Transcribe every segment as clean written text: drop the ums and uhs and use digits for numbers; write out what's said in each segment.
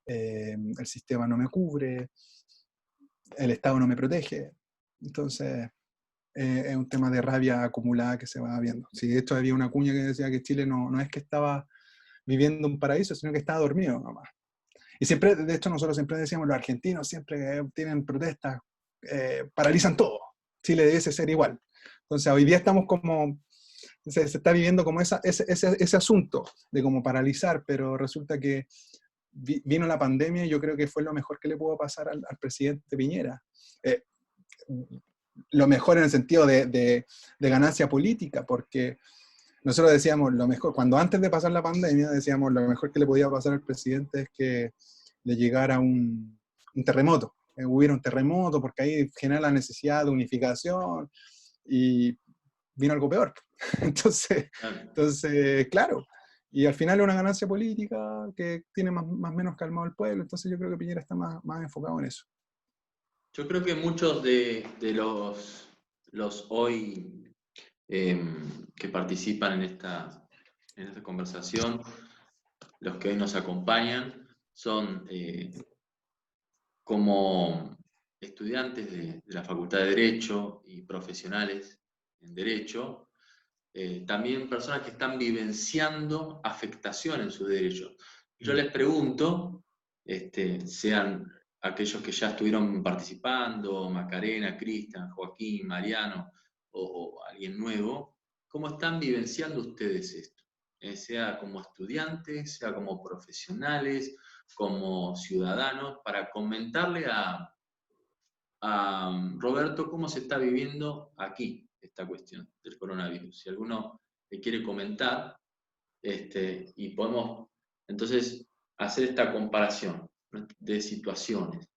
el sistema no me cubre, el Estado no me protege. Entonces, es un tema de rabia acumulada que se va viendo. Sí, de hecho había una cuña que decía que Chile no es que estaba viviendo un paraíso, sino que estaba dormido nomás. Y siempre, de hecho, nosotros siempre decíamos, los argentinos siempre tienen protestas, paralizan todo. Chile debe ser igual. Entonces, hoy día estamos como, se está viviendo como ese asunto de como paralizar, pero resulta que vino la pandemia y yo creo que fue lo mejor que le pudo pasar al presidente Piñera. Eh, lo mejor en el sentido de ganancia política, porque nosotros decíamos, lo mejor, cuando antes de pasar la pandemia, decíamos, lo mejor que le podía pasar al presidente es que le llegara un terremoto, que hubiera un terremoto, porque ahí genera la necesidad de unificación, y vino algo peor. Entonces, Claro. entonces claro, y al final es una ganancia política que tiene más o menos calmado el pueblo, entonces yo creo que Piñera está más enfocado en eso. Yo creo que muchos de los hoy que participan en esta conversación, los que hoy nos acompañan, son como estudiantes de la Facultad de Derecho y profesionales en Derecho, también personas que están vivenciando afectación en sus derechos. Yo les pregunto, sean aquellos que ya estuvieron participando, Macarena, Cristian, Joaquín, Mariano o alguien nuevo, ¿cómo están vivenciando ustedes esto? Sea como estudiantes, sea como profesionales, como ciudadanos, para comentarle a Roberto cómo se está viviendo aquí esta cuestión del coronavirus. Si alguno le quiere comentar, y podemos entonces hacer esta comparación, ¿no?, de situaciones.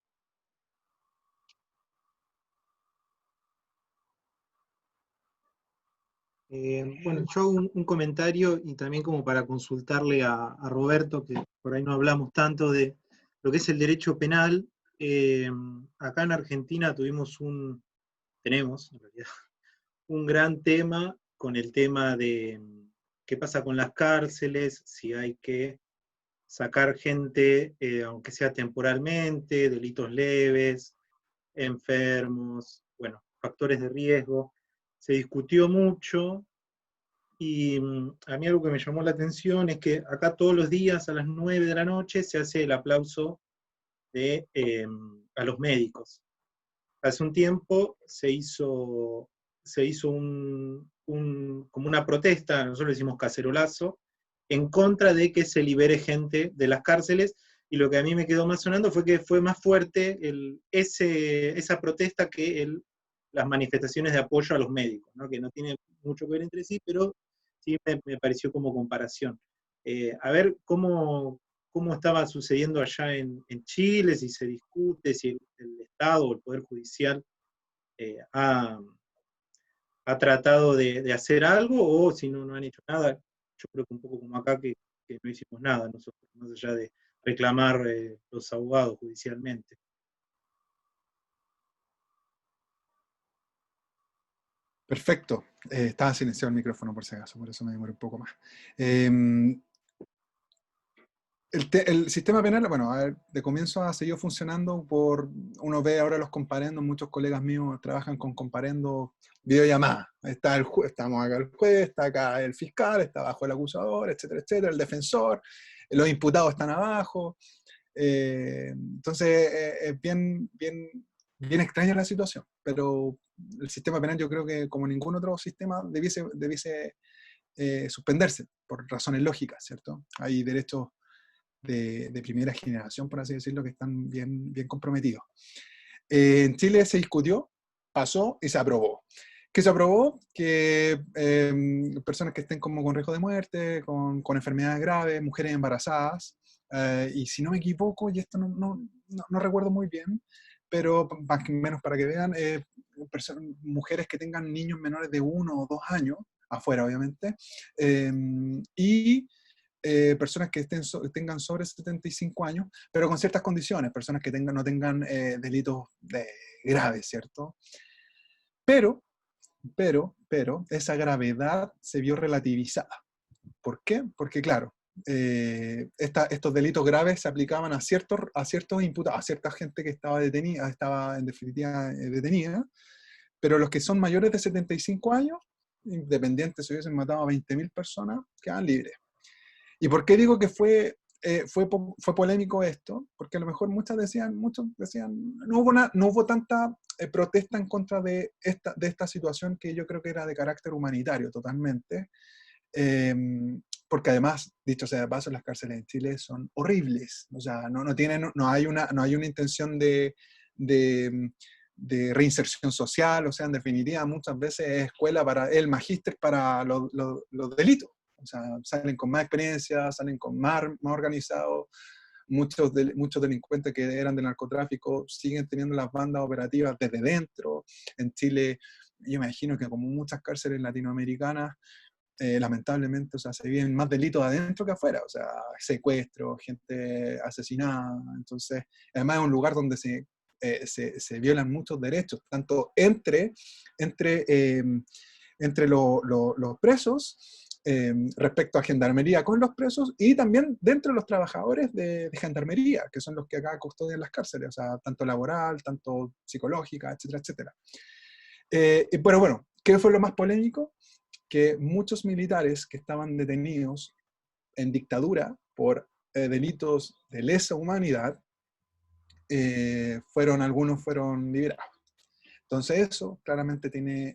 Bueno, yo hago un comentario y también como para consultarle a Roberto, que por ahí no hablamos tanto de lo que es el derecho penal. Acá en Argentina tenemos en realidad, un gran tema con el tema de qué pasa con las cárceles, si hay que sacar gente, aunque sea temporalmente, delitos leves, enfermos, bueno, factores de riesgo. Se discutió mucho. Y a mí algo que me llamó la atención es que acá todos los días a las 9 de la noche se hace el aplauso a los médicos. Hace un tiempo se hizo como una protesta, nosotros le decimos cacerolazo, en contra de que se libere gente de las cárceles, y lo que a mí me quedó más sonando fue que fue más fuerte esa protesta que las manifestaciones de apoyo a los médicos, ¿no? Que no tiene mucho que ver entre sí, pero sí me pareció como comparación. A ver cómo estaba sucediendo allá en Chile, si se discute, si el Estado o el Poder Judicial ha tratado de hacer algo, o si no han hecho nada. Yo creo que un poco como acá que no hicimos nada nosotros, más allá de reclamar los abogados judicialmente. Perfecto. Estaba silenciado el micrófono por si acaso, por eso me demoré un poco más. El sistema penal, bueno, a ver, de comienzo ha seguido funcionando uno ve ahora los comparendos, muchos colegas míos trabajan con comparendos, videollamadas. Está estamos acá el juez, está acá el fiscal, está abajo el acusador, etcétera, etcétera, el defensor, los imputados están abajo. Entonces, es bien extraña la situación, pero el sistema penal yo creo que como ningún otro sistema debiese suspenderse por razones lógicas, ¿cierto? Hay derechos de primera generación, por así decirlo, que están bien comprometidos. En Chile se discutió, pasó y se aprobó. ¿Qué se aprobó? Que personas que estén como con riesgo de muerte, con enfermedades graves, mujeres embarazadas, y si no me equivoco, y esto no recuerdo muy bien, pero más o menos para que vean, mujeres que tengan niños menores de 1 o 2 años, afuera obviamente, y personas que tengan sobre 75 años, pero con ciertas condiciones, personas que no tengan delitos graves, ¿cierto? Pero, esa gravedad se vio relativizada. ¿Por qué? Porque claro, estos delitos graves se aplicaban a ciertos imputados, a cierta gente que estaba detenida, estaba en definitiva detenida, pero los que son mayores de 75 años, independientes, si hubiesen matado a 20.000 personas, quedan libres. ¿Y por qué digo que fue polémico esto? Porque a lo mejor muchos decían, no hubo tanta protesta en contra de esta situación, que yo creo que era de carácter humanitario totalmente, porque además, dicho sea de paso, las cárceles en Chile son horribles, o sea, no hay una intención de reinserción social, o sea, en definitiva, muchas veces es escuela para el magíster para los delitos. O sea, salen con más experiencia, salen con más organizados. Muchos delincuentes que eran de narcotráfico siguen teniendo las bandas operativas desde dentro. En Chile, yo me imagino que como muchas cárceles latinoamericanas, lamentablemente, o sea, se viven más delitos adentro que afuera, o sea, secuestros, gente asesinada. Entonces, además es un lugar donde se violan muchos derechos, tanto entre los presos, respecto a gendarmería con los presos, y también dentro de los trabajadores de gendarmería, que son los que acá custodian las cárceles, o sea, tanto laboral, tanto psicológica, etcétera, etcétera. Pero bueno, ¿qué fue lo más polémico? Que muchos militares que estaban detenidos en dictadura por delitos de lesa humanidad, algunos fueron liberados. Entonces eso claramente tiene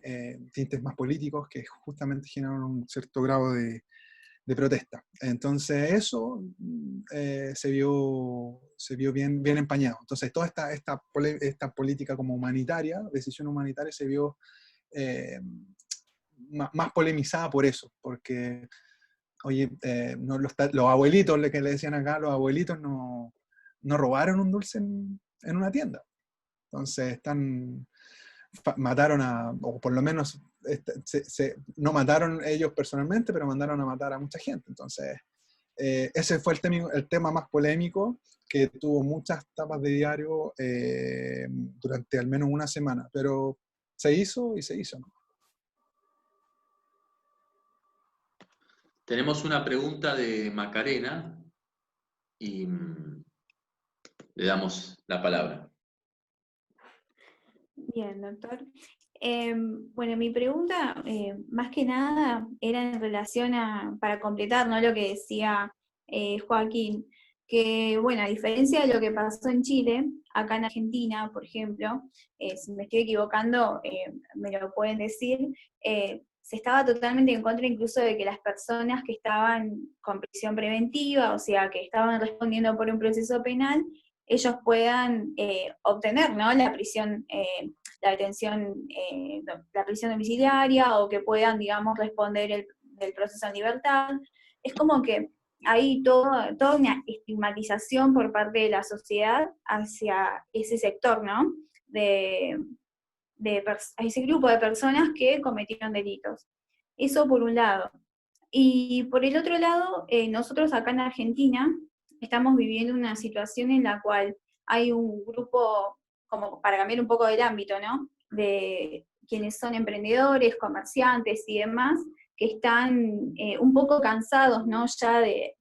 tintes más políticos que justamente generan un cierto grado de protesta. Entonces eso se vio bien empañado. Entonces toda esta política como humanitaria, decisión humanitaria, se vio más polemizada por eso, porque, oye, no, los abuelitos, que le decían acá, los abuelitos no robaron un dulce en una tienda. Entonces mataron o por lo menos no mataron ellos personalmente, pero mandaron a matar a mucha gente. Entonces, ese fue el tema más polémico, que tuvo muchas tapas de diario durante al menos una semana, pero se hizo, ¿no? Tenemos una pregunta de Macarena y le damos la palabra. Bien, doctor. Bueno, mi pregunta, más que nada, era en relación para completar, ¿no?, lo que decía Joaquín, que, bueno, a diferencia de lo que pasó en Chile, acá en Argentina, por ejemplo, si me estoy equivocando, me lo pueden decir, se estaba totalmente en contra incluso de que las personas que estaban con prisión preventiva, o sea, que estaban respondiendo por un proceso penal, ellos puedan obtener, ¿no?, la prisión, la detención, la prisión domiciliaria, o que puedan, digamos, responder del proceso en libertad. Es como que hay toda una estigmatización por parte de la sociedad hacia ese sector, ¿no?, a ese grupo de personas que cometieron delitos. Eso por un lado. Y por el otro lado, nosotros acá en Argentina estamos viviendo una situación en la cual hay un grupo, como para cambiar un poco del ámbito, ¿no?, de quienes son emprendedores, comerciantes y demás, que están un poco cansados, ¿no?, ya de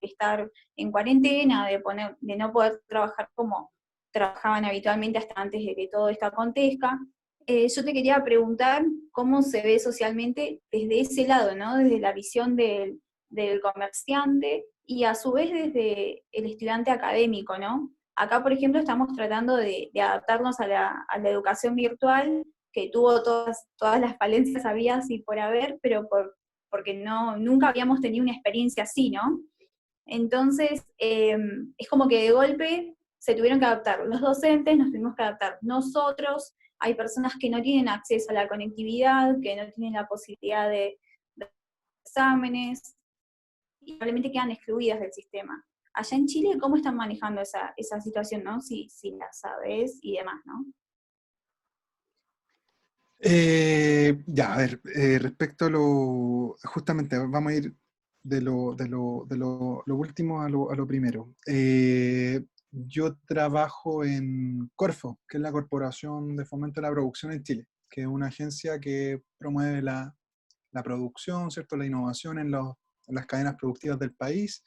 estar en cuarentena, de no poder trabajar como trabajaban habitualmente hasta antes de que todo esto acontezca. Yo te quería preguntar cómo se ve socialmente desde ese lado, ¿no?, desde la visión del comerciante y a su vez desde el estudiante académico, ¿no? Acá, por ejemplo, estamos tratando de adaptarnos a la educación virtual, que tuvo todas las falencias habidas y por haber, pero porque nunca habíamos tenido una experiencia así, ¿no? Entonces, es como que de golpe se tuvieron que adaptar los docentes, nos tuvimos que adaptar nosotros. Hay personas que no tienen acceso a la conectividad, que no tienen la posibilidad de exámenes, y probablemente quedan excluidas del sistema. Allá en Chile, ¿cómo están manejando esa situación, ¿no?, si la sabes y demás, ¿no? Ya, a ver, respecto a justamente, vamos a ir de lo último a lo primero. Yo trabajo en Corfo, que es la Corporación de Fomento de la Producción en Chile, que es una agencia que promueve la producción, ¿cierto?, la innovación en las cadenas productivas del país.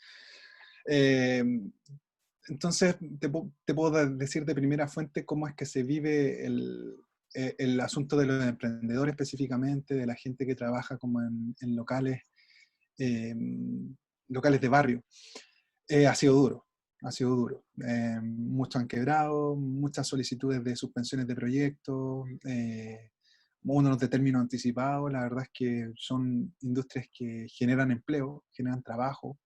Entonces, te puedo decir de primera fuente cómo es que se vive el asunto de los emprendedores específicamente, de la gente que trabaja como en locales, locales de barrio. Ha sido duro, ha sido duro. Muchos han quebrado, muchas solicitudes de suspensiones de proyectos, unos de término anticipado. La verdad es que son industrias que generan empleo, generan trabajo,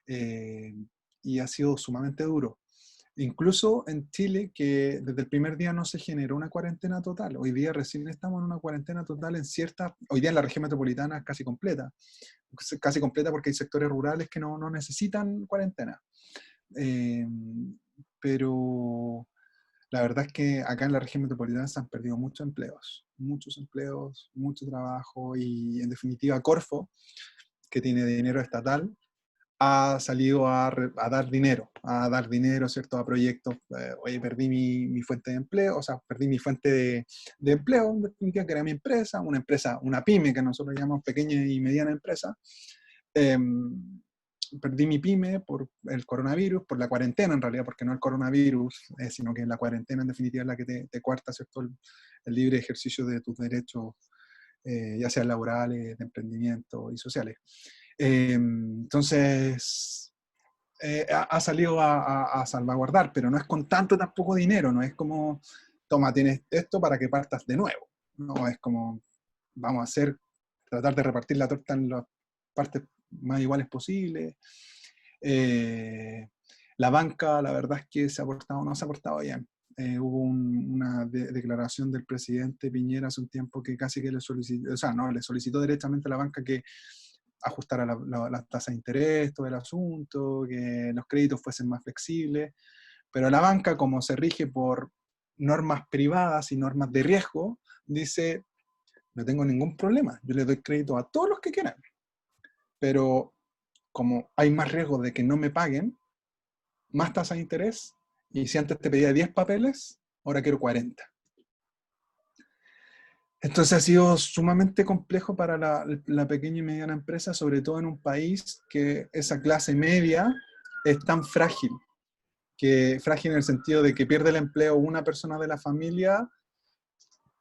y ha sido sumamente duro. Incluso en Chile, que desde el primer día no se generó una cuarentena total. Hoy día recién estamos en una cuarentena total en ciertas, hoy día en la región metropolitana casi completa porque hay sectores rurales que no necesitan cuarentena. Pero la verdad es que acá en la región metropolitana se han perdido muchos empleos, mucho trabajo, y en definitiva Corfo, que tiene dinero estatal, ha salido a dar dinero, ¿cierto?, a proyectos. Oye, perdí mi fuente de empleo, o sea, perdí mi fuente de empleo, en definitiva, que era mi empresa, una pyme, que nosotros llamamos pequeña y mediana empresa. Perdí mi pyme por el coronavirus, por la cuarentena en realidad, porque no el coronavirus, sino que la cuarentena en definitiva es la que te cuarta, ¿cierto?, el libre ejercicio de tus derechos, ya sean laborales, de emprendimiento y sociales. Entonces, ha salido a salvaguardar, pero no es con tanto tampoco dinero, no es como, toma, tienes esto para que partas de nuevo. No, es como, vamos a tratar de repartir la torta en las partes más iguales posibles. La banca, la verdad es que no se ha portado bien. Hubo una declaración del presidente Piñera hace un tiempo que casi que le solicitó directamente a la banca que ajustara las tasas de interés, todo el asunto, que los créditos fuesen más flexibles, pero la banca, como se rige por normas privadas y normas de riesgo, dice, no tengo ningún problema, yo le doy crédito a todos los que quieran, pero como hay más riesgo de que no me paguen, más tasa de interés, y si antes te pedía 10 papeles, ahora quiero 40. Entonces ha sido sumamente complejo para la pequeña y mediana empresa, sobre todo en un país que esa clase media es tan frágil, frágil en el sentido de que pierde el empleo una persona de la familia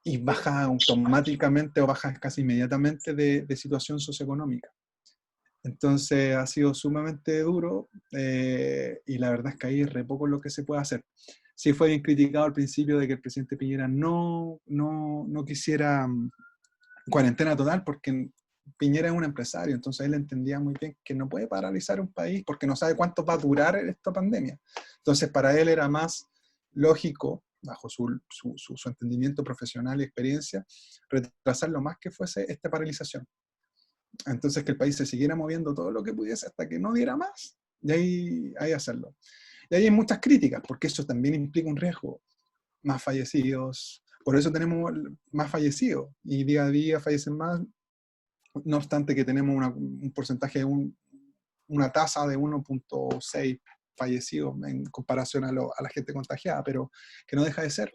y baja automáticamente o baja casi inmediatamente de situación socioeconómica. Entonces ha sido sumamente duro, y la verdad es que ahí es re poco lo que se puede hacer. Sí fue bien criticado al principio de que el presidente Piñera no quisiera cuarentena total, porque Piñera es un empresario, entonces él entendía muy bien que no puede paralizar un país porque no sabe cuánto va a durar esta pandemia. Entonces para él era más lógico, bajo su entendimiento profesional y experiencia, retrasar lo más que fuese esta paralización. Entonces que el país se siguiera moviendo todo lo que pudiese hasta que no diera más, y ahí hacerlo. Y ahí hay muchas críticas, porque eso también implica un riesgo. Más fallecidos, por eso tenemos más fallecidos, y día a día fallecen más, no obstante que tenemos un porcentaje de una tasa de 1.6 fallecidos en comparación a la gente contagiada, pero que no deja de ser.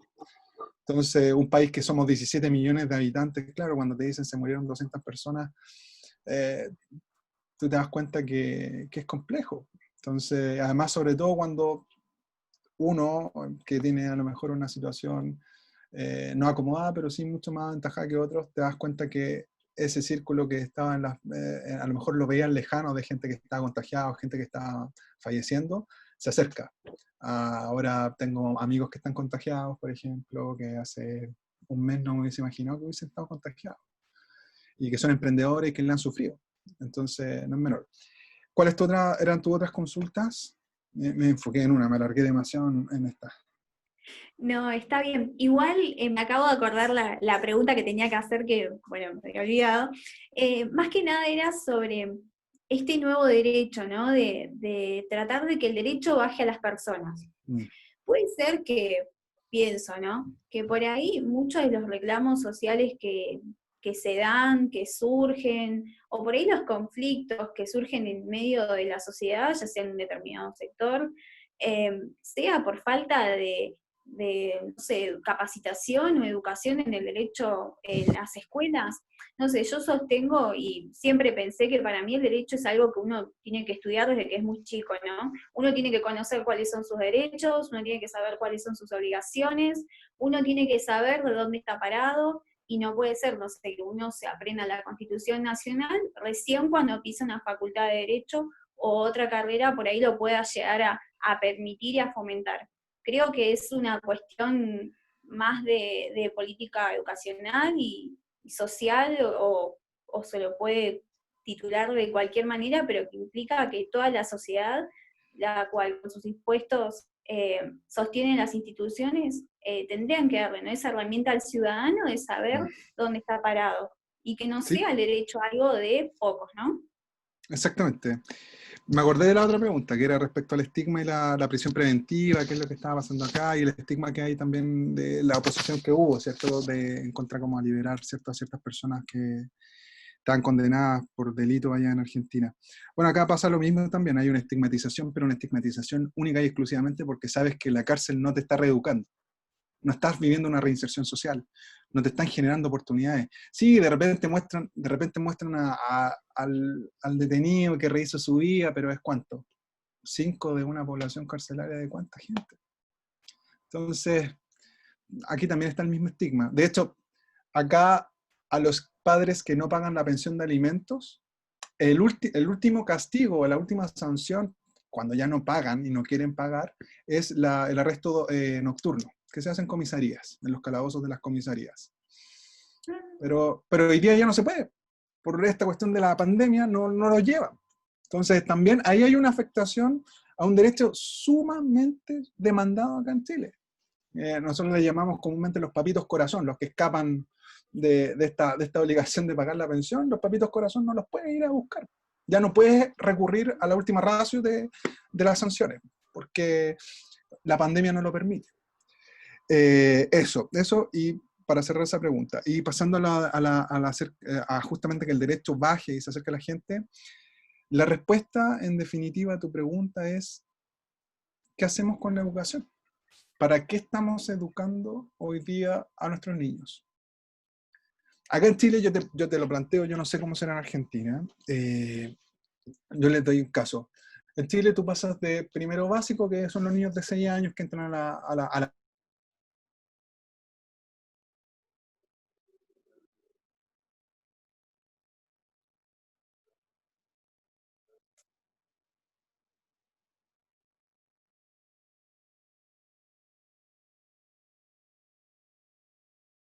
Entonces, un país que somos 17 millones de habitantes, claro, cuando te dicen se murieron 200 personas, tú te das cuenta que es complejo. Entonces, además, sobre todo cuando uno que tiene a lo mejor una situación no acomodada, pero sí mucho más aventajada que otros, te das cuenta que ese círculo que estaba a lo mejor lo veían lejano, de gente que estaba contagiada o gente que estaba falleciendo, se acerca. Ahora tengo amigos que están contagiados, por ejemplo, que hace un mes no me hubiese imaginado que hubiesen estado contagiados, y que son emprendedores y que le han sufrido. Entonces, no es menor. ¿Cuáles eran tus otras consultas? Me enfoqué en una, me alargué demasiado en esta. No, está bien. Igual me acabo de acordar la pregunta que tenía que hacer, que, bueno, me había olvidado. Más que nada era sobre este nuevo derecho, ¿no? De tratar de que el derecho baje a las personas. Puede ser que, pienso, ¿no? Que por ahí muchos de los reclamos sociales que se dan, que surgen, o por ahí los conflictos que surgen en medio de la sociedad, ya sea en un determinado sector, sea por falta de no sé, capacitación o educación en el derecho en las escuelas. No sé, yo sostengo y siempre pensé que para mí el derecho es algo que uno tiene que estudiar desde que es muy chico, ¿no? Uno tiene que conocer cuáles son sus derechos, uno tiene que saber cuáles son sus obligaciones, uno tiene que saber de dónde está parado, y no puede ser, no sé, que uno se aprenda la Constitución Nacional recién cuando pisa una facultad de Derecho o otra carrera por ahí lo pueda llegar a permitir y a fomentar. Creo que es una cuestión más de política educacional y social, o se lo puede titular de cualquier manera, pero que implica que toda la sociedad, la cual con sus impuestos sostiene las instituciones, tendrían que darle, ¿no?, esa herramienta al ciudadano de saber dónde está parado, y que no Sí, sea el derecho algo de pocos, ¿no? exactamente. Me acordé de la otra pregunta, que era respecto al estigma y la prisión preventiva, qué es lo que estaba pasando acá, y el estigma que hay también de la oposición que hubo, ¿cierto? En contra como a liberar, ¿cierto?, a ciertas personas que estaban condenadas por delito allá en Argentina. Bueno, acá pasa lo mismo también, hay una estigmatización, pero una estigmatización única y exclusivamente porque sabes que la cárcel no te está reeducando. No estás viviendo una reinserción social, no te están generando oportunidades. Sí, de repente muestran al detenido que rehizo su vida, pero ¿es cuánto? 5 de una población carcelaria de cuánta gente. Entonces, aquí también está el mismo estigma. De hecho, acá a los padres que no pagan la pensión de alimentos, el último castigo o la última sanción, cuando ya no pagan y no quieren pagar, es el arresto nocturno, que se hace en comisarías, en los calabozos de las comisarías. Pero hoy día ya no se puede. Por esta cuestión de la pandemia no lo llevan. Entonces también ahí hay una afectación a un derecho sumamente demandado acá en Chile. Nosotros le llamamos comúnmente los papitos corazón, los que escapan de esta obligación de pagar la pensión. Los papitos corazón no los pueden ir a buscar. Ya no puedes recurrir a la última ratio de las sanciones, porque la pandemia no lo permite. Eso, y para cerrar esa pregunta, y pasando a justamente que el derecho baje y se acerque a la gente, la respuesta en definitiva a tu pregunta es, ¿qué hacemos con la educación? ¿Para qué estamos educando hoy día a nuestros niños? Acá en Chile yo te lo planteo, yo no sé cómo será en Argentina. Yo les doy un caso. En Chile tú pasas de primero básico, que son los niños de 6 años que entran a la